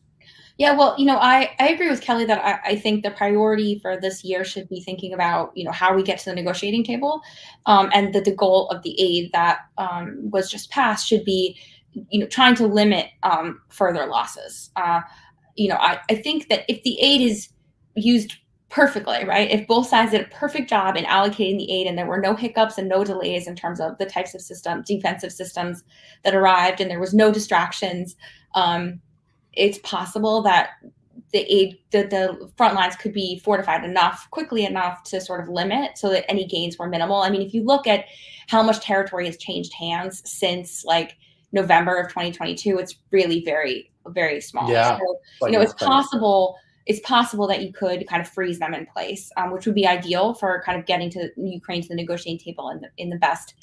Yeah, well, I agree with Kelly that I think the priority for this year should be thinking about, how we get to the negotiating table, and that the goal of the aid that was just passed should be, trying to limit further losses. I think that if the aid is used perfectly, right, if both sides did a perfect job in allocating the aid and there were no hiccups and no delays in terms of the types of defensive systems that arrived, and there was no distractions, it's possible that the front lines could be fortified quickly enough to sort of limit so that any gains were minimal. I mean, if you look at how much territory has changed hands since November of 2022, it's really very, very small. Yeah. So, it's possible that you could kind of freeze them in place, which would be ideal for kind of getting to Ukraine to the negotiating table in the best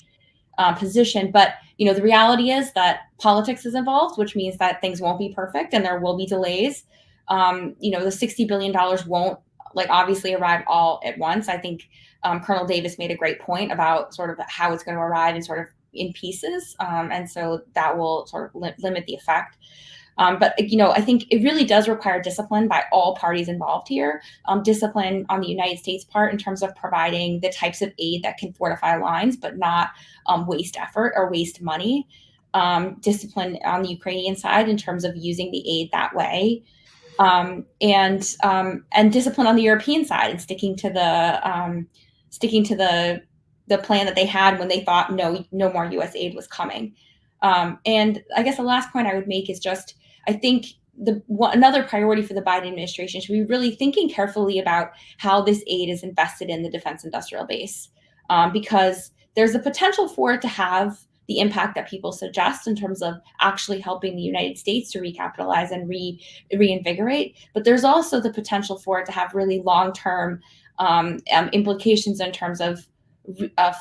position. But, the reality is that politics is involved, which means that things won't be perfect and there will be delays. The $60 billion won't obviously arrive all at once. I think Colonel Davis made a great point about sort of how it's going to arrive in sort of in pieces. And so that will sort of limit the effect. But, I think it really does require discipline by all parties involved here. Discipline on the United States part in terms of providing the types of aid that can fortify lines, but not waste effort or waste money. Discipline on the Ukrainian side in terms of using the aid that way. And discipline on the European side and sticking to the plan that they had when they thought no more U.S. aid was coming. And I guess the last point I would make is just, I think another priority for the Biden administration should be really thinking carefully about how this aid is invested in the defense industrial base, because there's a potential for it to have the impact that people suggest in terms of actually helping the United States to recapitalize and reinvigorate. But there's also the potential for it to have really long-term implications in terms of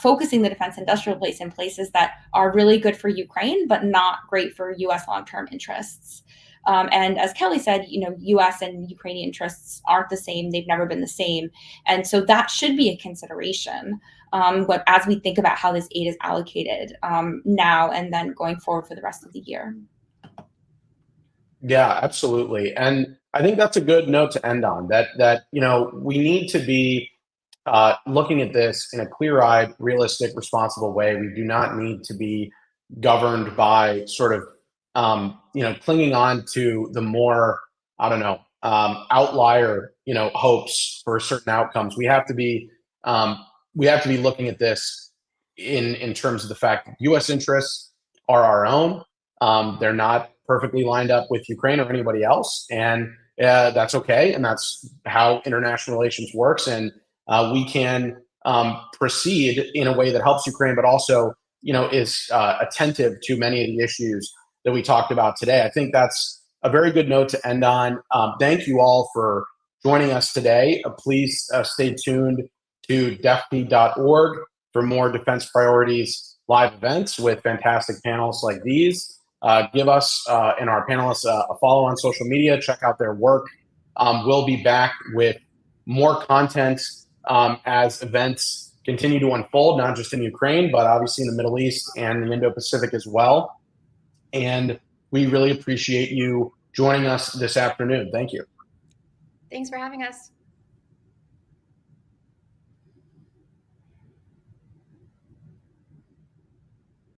focusing the defense industrial base in places that are really good for Ukraine, but not great for U.S. long-term interests. And as Kelly said, U.S. and Ukrainian interests aren't the same. They've never been the same. And so that should be a consideration but as we think about how this aid is allocated now and then going forward for the rest of the year. Yeah, absolutely. And I think that's a good note to end on, that we need to be looking at this in a clear-eyed, realistic, responsible way. We do not need to be governed by sort of, clinging on to the more, outlier, hopes for certain outcomes. We have to be looking at this in terms of the fact that U.S. interests are our own. They're not perfectly lined up with Ukraine or anybody else, and that's okay. And that's how international relations works. And we can proceed in a way that helps Ukraine, but also, is attentive to many of the issues that we talked about today. I think that's a very good note to end on. Thank you all for joining us today. Please stay tuned to defp.org for more defense priorities live events with fantastic panels like these. Give us and our panelists a follow on social media. Check out their work. We'll be back with more content as events continue to unfold, not just in Ukraine, but obviously in the Middle East and the Indo-Pacific as well. And we really appreciate you joining us this afternoon. Thank you. Thanks for having us.